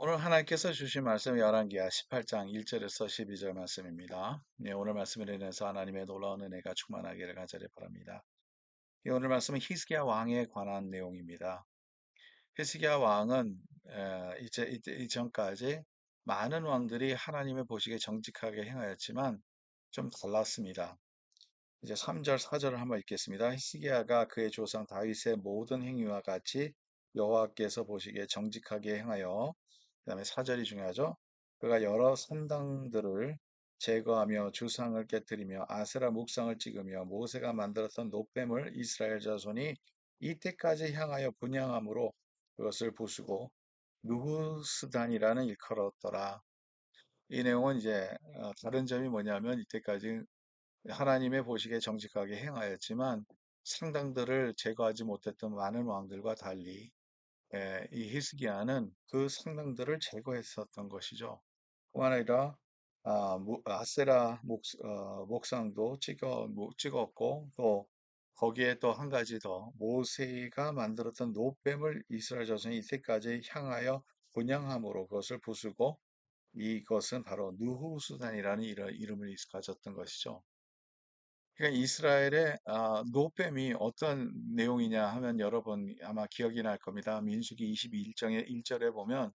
오늘 하나님께서 주신 말씀 열왕기하 18장 1절에서 12절 말씀입니다. 네, 오늘 말씀을 인해서 하나님의 놀라운 은혜가 충만하기를 간절히 바랍니다. 오늘 말씀은 히스기야 왕에 관한 내용입니다. 히스기야 왕은 이전까지 많은 왕들이 하나님의 보시기에 정직하게 행하였지만 좀 달랐습니다. 이제 3절, 4절을 한번 읽겠습니다. 히스기야가 그의 조상 다윗의 모든 행위와 같이 여호와께서 보시기에 정직하게 행하여, 그다음에 4절이 중요하죠. 그가 여러 산당들을 제거하며 주상을 깨뜨리며 아세라 묵상을 찍으며 모세가 만들었던 노뱀을 이스라엘 자손이 이때까지 향하여 분향함으로 그것을 부수고 누후스단이라는 일컬었더라. 이 내용은 이제 다른 점이 뭐냐면, 이때까지 하나님의 보시기에 정직하게 행하였지만 상당들을 제거하지 못했던 많은 왕들과 달리 이 히스기야는 그 상당들을 제거했었던 것이죠. 뿐만 아니라 아세라 목상도 찍었고, 또 거기에 또 한 가지 더, 모세가 만들었던 노뱀을 이스라엘 자손이 이때까지 향하여 분향함으로 그것을 부수고, 이것은 바로 느후수단이라는 이름을 가졌던 것이죠. 그러니까 이스라엘의 노뱀이 어떤 내용이냐 하면, 여러분 아마 기억이 날 겁니다. 민수기 22장의 1절에 보면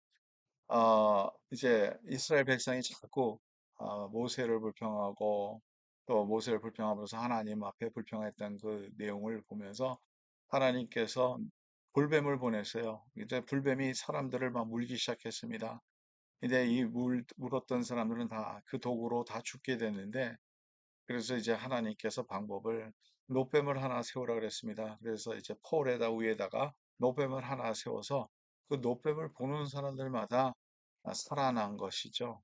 이제 이스라엘 백성이 자꾸 모세를 불평하고, 또 모세를 불평하면서 하나님 앞에 불평했던 그 내용을 보면서 하나님께서 불뱀을 보냈어요. 이제 불뱀이 사람들을 막 물기 시작했습니다. 근데 이 물었던 사람들은 다 그 독으로 다 죽게 됐는데, 그래서 이제 하나님께서 방법을, 노뱀을 하나 세우라 그랬습니다. 그래서 이제 폴에다 위에다가 노뱀을 하나 세워서 그 노뱀을 보는 사람들마다 살아난 것이죠.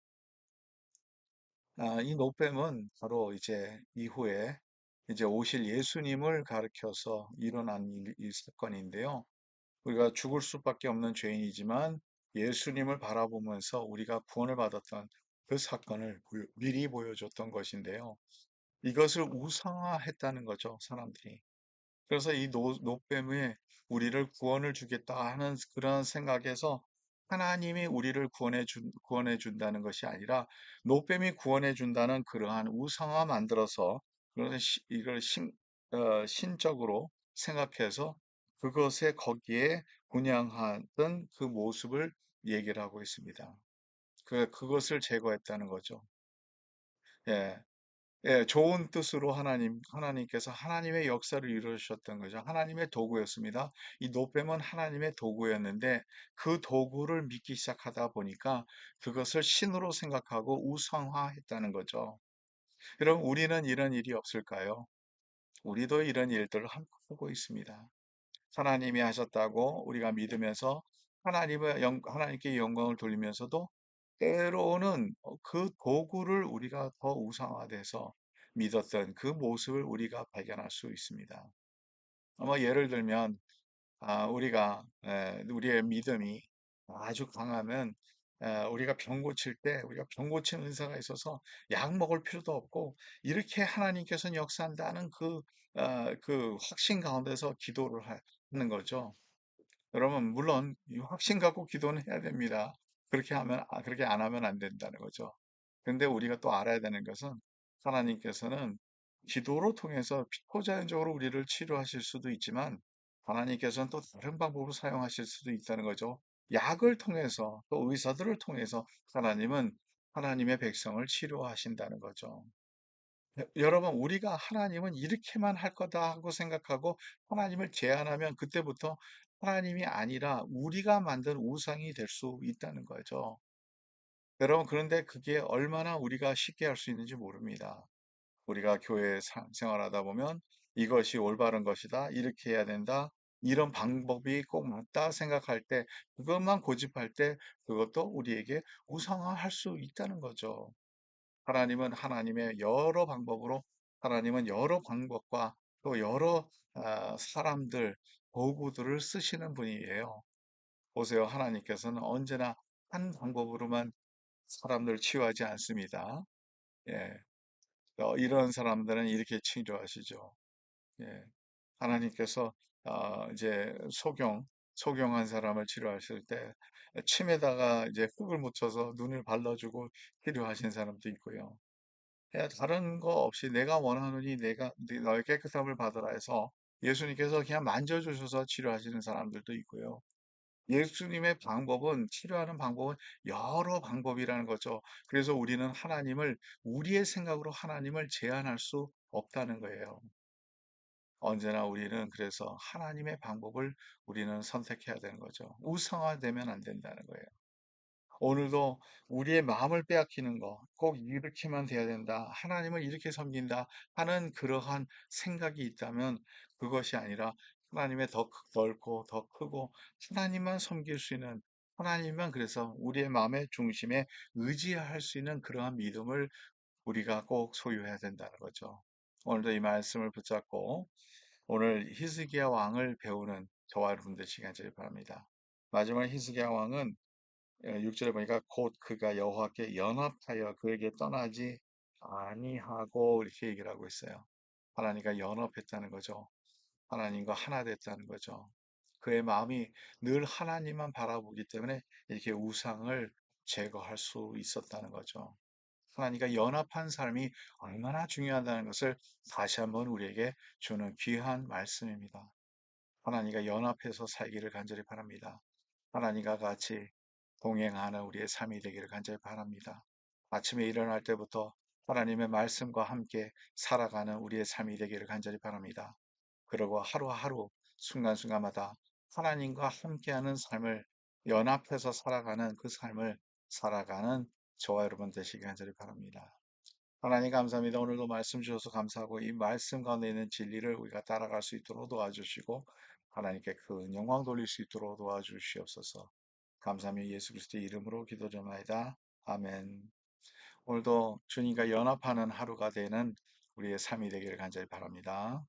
이 노뱀은 바로 이제 이후에 이제 오실 예수님을 가리켜서 일어난 이 사건인데요. 우리가 죽을 수밖에 없는 죄인이지만 예수님을 바라보면서 우리가 구원을 받았던 그 사건을 미리 보여줬던 것인데요. 이것을 우상화했다는 거죠, 사람들이. 그래서 이 노뱀에 우리를 구원을 주겠다 하는 그런 생각에서 하나님이 우리를 구원해 준다는 것이 아니라 노뱀이 구원해 준다는 그러한 우상화 만들어서, 이걸 신적으로 생각해서 그것에 거기에 분양하던 그 모습을 얘기를 하고 있습니다. 그것을 제거했다는 거죠. 예. 예, 좋은 뜻으로 하나님께서 하나님의 역사를 이루셨던 거죠. 하나님의 도구였습니다. 이 노뱀은 하나님의 도구였는데, 그 도구를 믿기 시작하다 보니까 그것을 신으로 생각하고 우상화했다는 거죠. 그럼 우리는 이런 일이 없을까요? 우리도 이런 일들을 하고 있습니다. 하나님이 하셨다고 우리가 믿으면서 하나님께 영광을 돌리면서도 때로는 그 도구를 우리가 더 우상화돼서 믿었던 그 모습을 우리가 발견할 수 있습니다. 아마 예를 들면, 우리의 믿음이 아주 강하면, 우리가 병 고칠 때 우리가 병 고치는 은사가 있어서 약 먹을 필요도 없고, 이렇게 하나님께서는 역사한다는 그 확신 가운데서 기도를 하는 거죠. 여러분, 물론 이 확신 갖고 기도는 해야 됩니다. 그렇게 안 하면 안 된다는 거죠. 근데 우리가 또 알아야 되는 것은, 하나님께서는 기도로 통해서 초자연적으로 우리를 치료하실 수도 있지만, 하나님께서는 또 다른 방법을 사용하실 수도 있다는 거죠. 약을 통해서, 또 의사들을 통해서 하나님은 하나님의 백성을 치료하신다는 거죠. 여러분, 우리가 하나님은 이렇게만 할 거다 하고 생각하고 하나님을 제한하면, 그때부터 하나님이 아니라 우리가 만든 우상이 될 수 있다는 거죠. 여러분, 그런데 그게 얼마나 우리가 쉽게 할 수 있는지 모릅니다. 우리가 교회 생활하다 보면 이것이 올바른 것이다, 이렇게 해야 된다, 이런 방법이 꼭 맞다 생각할 때, 그것만 고집할 때 그것도 우리에게 우상화할 수 있다는 거죠. 하나님은 하나님의 여러 방법으로, 하나님은 여러 방법과 또 여러 사람들, 도구들을 쓰시는 분이에요. 보세요. 하나님께서는 언제나 한 방법으로만 사람들을 치유하지 않습니다. 예. 이런 사람들은 이렇게 치료하시죠. 예. 하나님께서 이제 속용한 사람을 치료하실 때 침에다가 이제 흙을 묻혀서 눈을 발라주고 치료하신 사람도 있고요. 다른 거 없이 내가 원하노니 내가 너의 깨끗함을 받으라 해서 예수님께서 그냥 만져주셔서 치료하시는 사람들도 있고요. 예수님의 방법은 치료하는 방법은 여러 방법이라는 거죠. 그래서 우리는 하나님을 우리의 생각으로 하나님을 제한할 수 없다는 거예요. 언제나 우리는 그래서 하나님의 방법을 우리는 선택해야 되는 거죠. 우상화되면 안 된다는 거예요. 오늘도 우리의 마음을 빼앗기는 거, 꼭 이렇게만 돼야 된다, 하나님을 이렇게 섬긴다 하는 그러한 생각이 있다면 그것이 아니라 하나님의 더 넓고 더 크고 하나님만 섬길 수 있는 하나님만 그래서 우리의 마음의 중심에 의지할 수 있는 그러한 믿음을 우리가 꼭 소유해야 된다는 거죠. 오늘도 이 말씀을 붙잡고 오늘 히스기야 왕을 배우는 저와 여러분들 시간 되길 바랍니다. 마지막 히스기야 왕은 6절에 보니까 곧 그가 여호와께 연합하여 그에게 떠나지 아니하고 이렇게 얘기를 하고 있어요. 하나님과 연합했다는 거죠. 하나님과 하나 됐다는 거죠. 그의 마음이 늘 하나님만 바라보기 때문에 이렇게 우상을 제거할 수 있었다는 거죠. 하나님과 연합한 삶이 얼마나 중요하다는 것을 다시 한번 우리에게 주는 귀한 말씀입니다. 하나님과 연합해서 살기를 간절히 바랍니다. 하나님과 같이 동행하는 우리의 삶이 되기를 간절히 바랍니다. 아침에 일어날 때부터 하나님의 말씀과 함께 살아가는 우리의 삶이 되기를 간절히 바랍니다. 그리고 하루하루 순간순간마다 하나님과 함께하는 삶을 연합해서 살아가는 그 삶을 살아가는 저와 여러분 되시기 간절히 바랍니다. 하나님 감사합니다. 오늘도 말씀 주셔서 감사하고 이 말씀 가운데 있는 진리를 우리가 따라갈 수 있도록 도와주시고 하나님께 큰 영광 돌릴 수 있도록 도와주시옵소서. 감사하며 예수 그리스도의 이름으로 기도드립니다. 아멘. 오늘도 주님과 연합하는 하루가 되는 우리의 삶이 되기를 간절히 바랍니다.